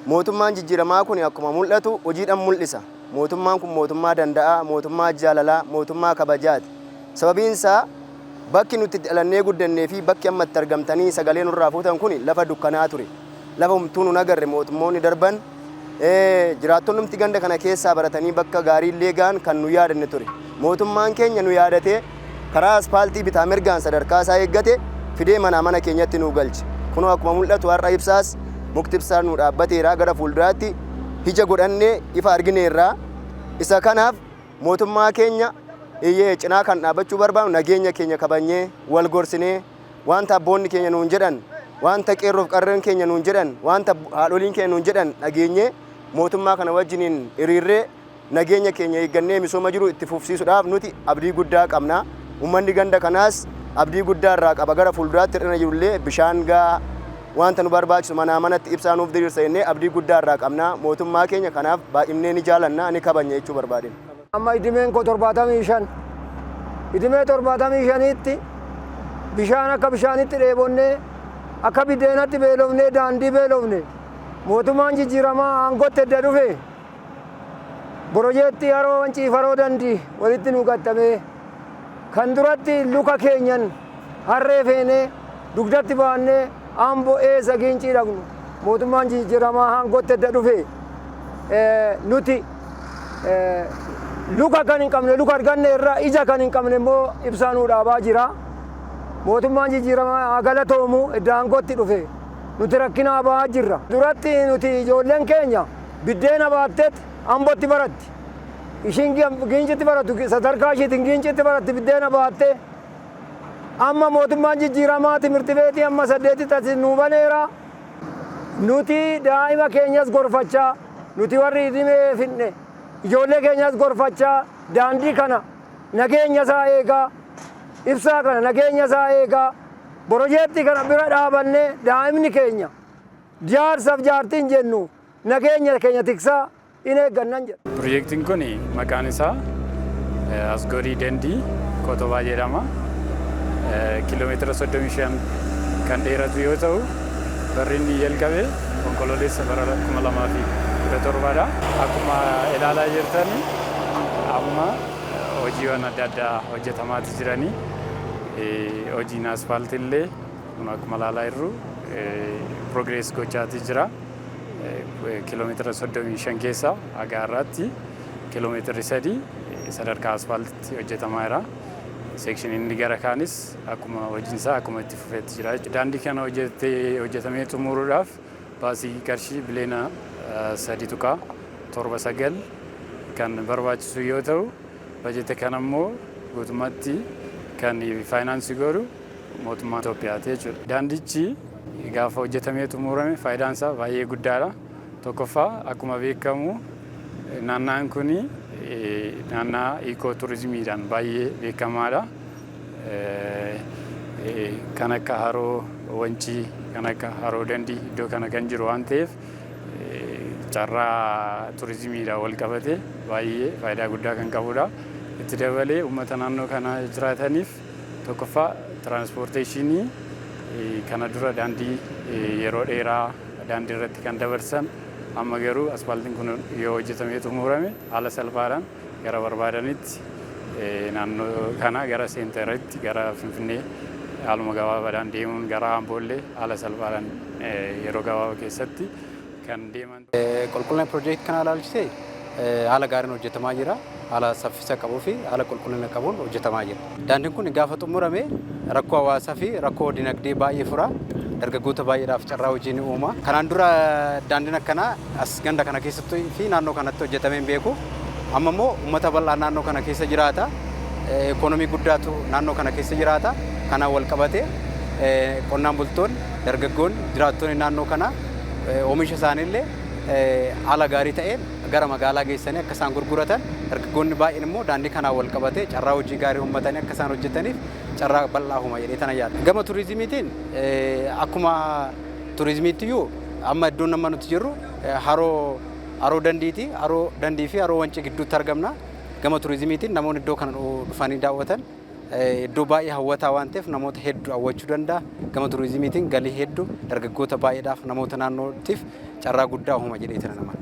mootummaan jijjiiramaa kun akkuma mul'atu hojiidhaan mul'isa. Mootummaan kun mootummaa danda'aa, mootummaa jaalalaa, mootummaa kabajaati. Sababiin isaa bakki nuti dhalannee guddannee fi bakki amma itti argamtanii sagalee nurraa fuutan kun lafa dukkanaa ture. Lafa humtuu nu agarre mootummoonni darban jiraattonni nuti ganda kana keessaa baratanii bakka gaarii illee gaan kan nu yaadanne ture. Mootummaan keenya nu yaadatee karaa aspaaltii bitaa mirgaan sadarkaa isaa eeggate fidee mana keenyatti nu galche. Kunoo akkuma mul'atu har'a ibsaas mukti ibsaa nu dhaabbateera gara fuulduraatti ija godhannee ifa argineerra. Isa kanaaf mootummaa keenya cinaa kan dhaabbachuu barbaadu nageenya keenya kabanyee wal gorsinee wanta abboonni keenya nuun jedhan wanta qeerroof qarreen keenya nuun jedhan wanta haadholiin keenya nuun jedhan dhageenyee mootummaa kana wajjiniin hiriirree nageenya keenya eeggannee misooma jiru itti fufsiisuudhaaf nuti abdii guddaa qabna. Uummanni ganda kanaas abdii guddaa irraa qaba. Gara fuulduraatti hir'ina jirullee bishaan gaa wanta nu barbaachisu manatti ibsaa nuuf diriirsa jennee abdii guddaa irraa qabna. Mootummaa keenya kanaaf baay'inee ni jaalanna ni kabanya jechuu barbaadeen. Amma idimeen koo 75 idimee 75tti bishaan akka bishaanitti dheebonnee akka biddeenatti beelofnee daandii beelofne mootummaan jijjiiramaa aangootti edda dhufe Borojeetti haroo wanciif haroo dandii walitti nu gattamee kan duratti luka keenyan harree feenee dugdatti baannee Amboo eessa giincii dhaqnu mootummaan jijjiiramaa aangootti edda dhufe nuti luka kan hin qabne luka arganne irraa ija kan hin qabne immoo ibsaa nuu dhaabaa jira. Mootummaan jijjiiramaa galatoomu edda aangootti dhufe nuti rakkinaa ba'aa jirra. Duratti nuti ijoolleen keenya biddeena baatteet Ambootti baratti. Ishiin giincitti barattu sadarkaa ishiitiin giincitti baratti biddeena baattee amma mootummaan jijjiiramaa timirti beetii amma 8 nuu baneera. Nuti daa'ima keenyas gorfachaa nuti warri idimee finne ijoollee keenyas gorfachaa daandii kana nageenya isaa eegaa ibsaa kana nageenya isaa eegaa Borojeetti kana bira dhaabannee daa'imni keenya jaarsaaf jaartiin jennu nageenya keenya tiksaa in eeggannan jedha. Piroojeektiin kun maqaan isaa Asgoorii Dandii Kotobaa jedhama. Kiiloomeetira 35 kan dheeratu yoo ta'u barri inni jalqabe onkololeessa bara 2017dha. Akkuma ilaalaa jirtan amma hojiiwwan adda addaa hojjetamaati jiranii. Hojiin asfaaltii illee akkuma ilaalaa jirru progress gochaati jira. Kiiloomeetira 35 keessaa haga har'aatti kiiloomeetirri 3 sadarkaa asfaaltiitti hojjetamaa jira. Seekshinii inni gara kaanis akkuma hojiinsaa akkuma itti fufeetti jira. Daandii kana hojjetamee xumuruudhaaf baasii qarshii biliyoona 3.79 kan barbaachisu yoo ta'u bajeta kana immoo guutummaatti kan faayinaansii godhu mootummaa Itoophiyaati jechuudha. Daandichi gaafa hojjetamee xumurame faayidaan isaa baay'ee guddaadha. Tokkoffaa akkuma beekamu naannaan kuni naannaa ikooturizimiidhaan baay'ee beekamaadha. Kan akka haroo wancii kan akka haroo dandii iddoo kana kan jiru waan ta'eef carraa turizimiidhaan wal qabate baay'ee faayidaa guddaa kan qabudha. Itti dabalee uummata naannoo kana jiraataniif tokkoffaa tiraanspoorteeshinii kana dura daandii yeroo dheeraa daandii irratti kan dabarsan amma garuu asfaaltiin kun yoo hojjetamee xumurame haala salphaadhaan gara barbaadanitti naannoo kana gara seentaritti gara Finfinnee haaluma gabaabaadhaan deemuun gara Amboollee haala salphaadhaan yeroo gabaabaa keessatti kan deeman. Qulqullina piroojeektii kana ilaalchisee haala gaariin hojjetamaa jira. Haala saffisa qabuu fi haala qulqullina qabuun hojjetamaa jira. Daandiin kun gaafa xumurame rakkoo hawaasaa fi rakkoo dinagdee baay'ee fura. Dargaggoota baay'eedhaaf carraa hojii ni uuma. Kanaan dura daandiin akkanaa as ganda kana keessatti fi naannoo kanatti hojjetamee hin beeku. Amma immoo uummata bal'aa naannoo kana keessa jiraata. Ikoonomii guddaatu naannoo kana keessa jiraata. Kanaan wal qabate qonnaan bultoonni, dargaggoonni, jiraattonni naannoo kana oomisha isaaniillee haala gaarii ta'een gara magaalaa geessanii akka isaan gurguratan dargaggoonni baay'een immoo daandii kanaan wal qabate carraa hojii gaarii uummatanii akka isaan hojjetaniif carraa bal'aa uuma jedhee tana yaada. Gama turizimiitiin akkuma turizimiittiyuu amma iddoon nama nuti jirru haroo dandiiti. Haroo dandii fi haroo wancii gidduutti argamna. Gama turizimiitiin namoonni iddoo kana dhufanii daawwatan iddoo baay'ee hawwataa waan ta'eef namoota hedduu hawwachuu danda'a. Gama turizimiitiin galii hedduu dargaggoota baay'eedhaaf namoota naannootiif carraa guddaa uuma jedhee tana nama.